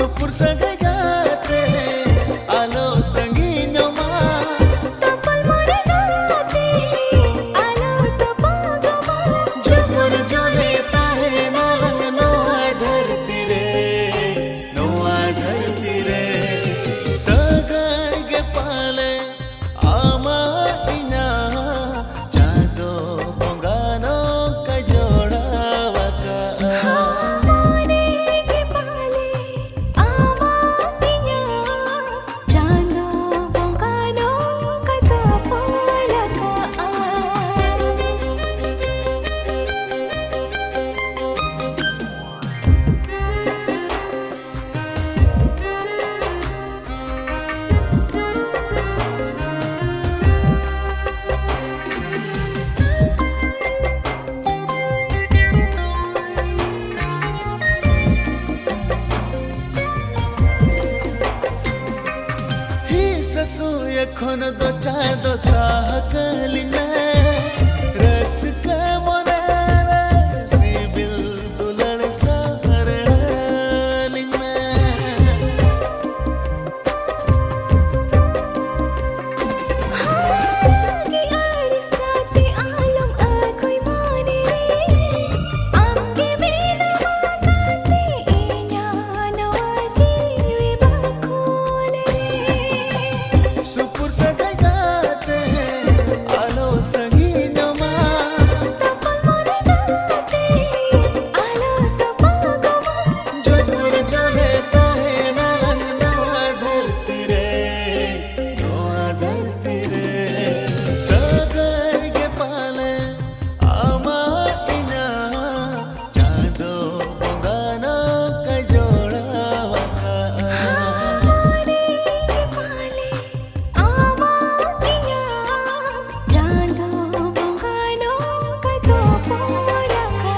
Supur sagayate alo sanginyo ma tapal more gaate alo tapago ma jumur jole tahe nalang noa dharti re sagay ge pale ama inya chado bongano ka joda waka mone ke pale ama pinya chando bongano kata palaka ससुय खन दो चाय दो सहकलिना रस का मोरा CIBIL दुलड़ सरलिना Lagi alis kate alam ako'y mone Angge minamagate inya nawajiwi bakole Supur sagayate alo sanginyo ma tapal more gaate alo tapago ma jumur jole tahe nalang noa dharti re sagay ge pale ama inya chado bongano ka joda waka mone ke pale ama pinya chando bongano kata palaka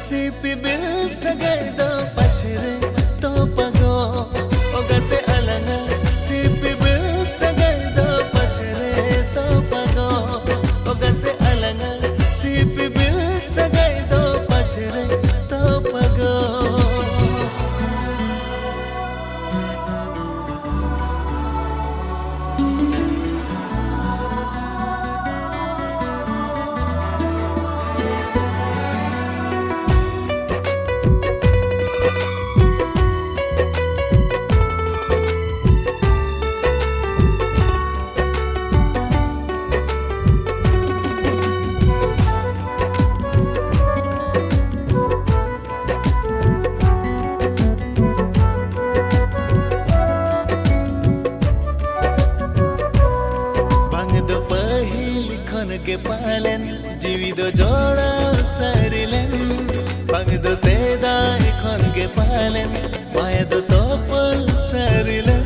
sipi bil sagai do pachre to pago ogate alanga sipi bil sagai do pachre to pago ogate alanga sipi bil sagai do pachre to pago के पालन जीवी दो जोड़ा सरिलन बंग दो सेदाई खन के पालन माया दो तोपल सरिलन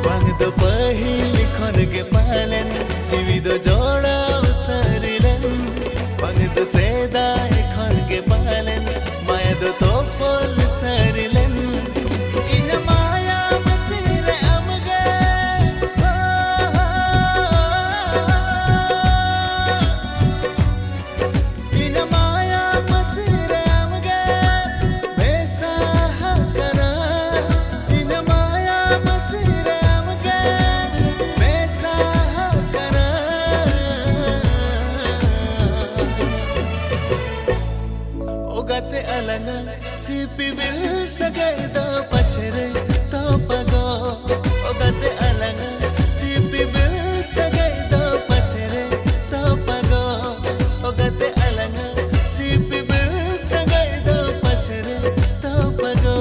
बंग दो पहिली खन के पालन जीवी दो जोड़ा सरिलन बंग दो सेदाई खन के पालन माया दो तोपल सरिलन ogate alanga sipi bil sagai do pachre to pago ogate alanga sipi bil sagai do pachre to pago ogate alanga sipi bil sagai do pachre to pago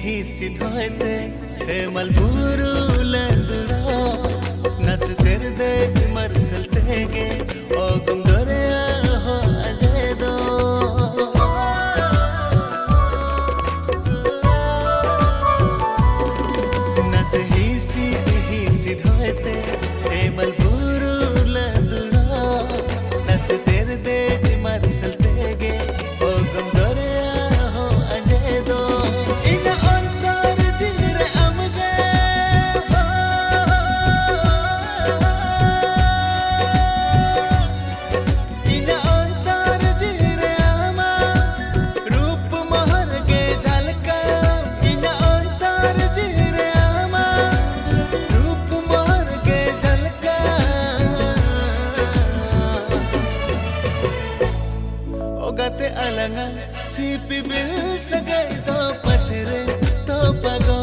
hisi dhoite he malburu landura nas terde marsal tege o gumdore ho ajedo nas hisi dhoite he malburu landura nas terde marsal tege o gumdore ho ajedo ogate alanga sipi bil sagai do pachre to pago